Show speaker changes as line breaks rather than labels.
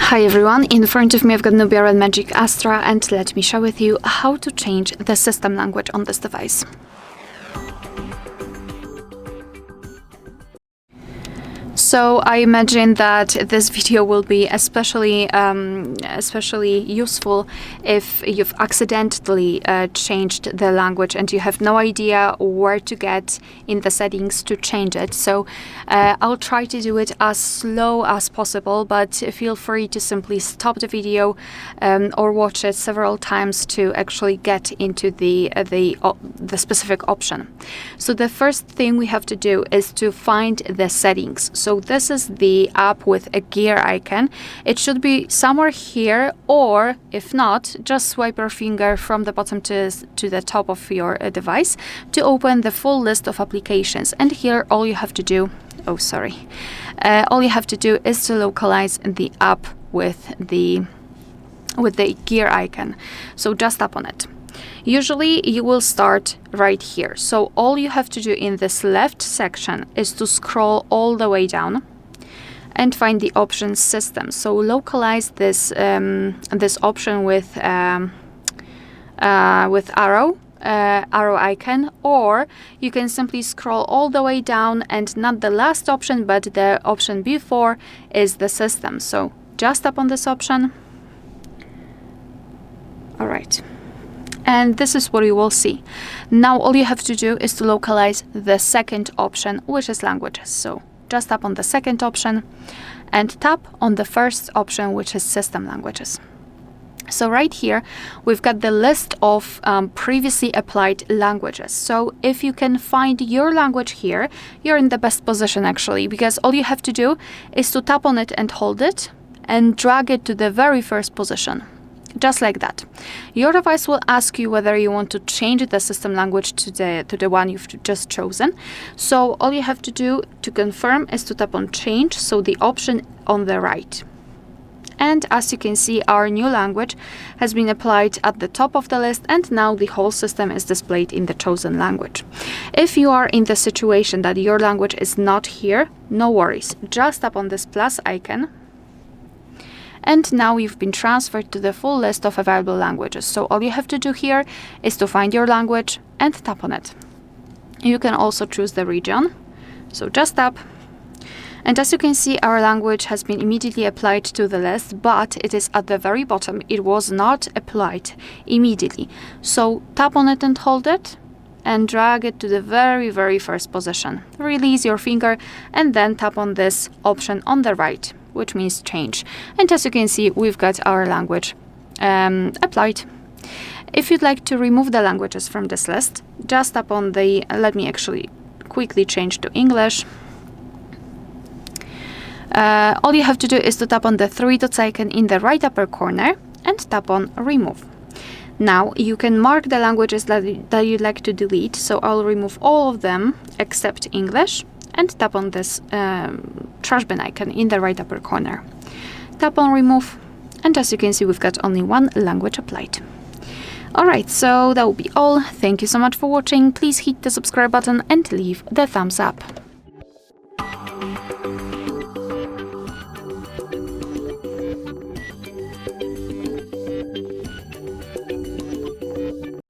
Hi everyone, in front of me I've got NUBIA Red Magic Astra, and let me share with you how to change the system language on this device. So I imagine that this video will be especially useful if you've accidentally changed the language and you have no idea where to get in the settings to change it. So I'll try to do it as slow as possible, but feel free to simply stop the video or watch it several times to actually get into the specific option. So the first thing we have to do is to find the settings. So this is the app with a gear icon. It should be somewhere here, or if not, just swipe your finger from the bottom to the top of your device to open the full list of applications. And here all you have to do, all you have to do is to localize the app with the gear icon. So just tap on it. Usually you will start right here. So all you have to do in this left section is to scroll all the way down and find the option system. So localize this this option with arrow icon, or you can simply scroll all the way down, and not the last option but the option before is the system. So just tap on this option. All right. And this is what you will see. Now all you have to do is to localize the second option, which is languages. So just tap on the second option and tap on the first option, which is system languages. So right here, we've got the list of previously applied languages. So if you can find your language here, you're in the best position actually, because all you have to do is to tap on it and hold it and drag it to the very first position. Just like that. Your device will ask you whether you want to change the system language to the one you've just chosen. So all you have to do to confirm is to tap on change, so the option on the right. And as you can see, our new language has been applied at the top of the list, and now the whole system is displayed in the chosen language. If you are in the situation that your language is not here, no worries. Just tap on this plus icon. And now you've been transferred to the full list of available languages. So all you have to do here is to find your language and tap on it. You can also choose the region. So just tap. And as you can see, our language has been immediately applied to the list, but it is at the very bottom. It was not applied immediately. So tap on it and hold it and drag it to the very, very first position. Release your finger and then tap on this option on the right, which means change. And as you can see, we've got our language applied. If you'd like to remove the languages from this list, just tap on the, let me actually quickly change to English. All you have to do is to tap on the three dots icon in the right upper corner and tap on remove. Now you can mark the languages that you'd like to delete. So I'll remove all of them except English, and tap on this trash bin icon in the right upper corner. Tap on remove, and as you can see, we've got only one language applied. Alright, so that will be all. Thank you so much for watching. Please hit the subscribe button and leave the thumbs up.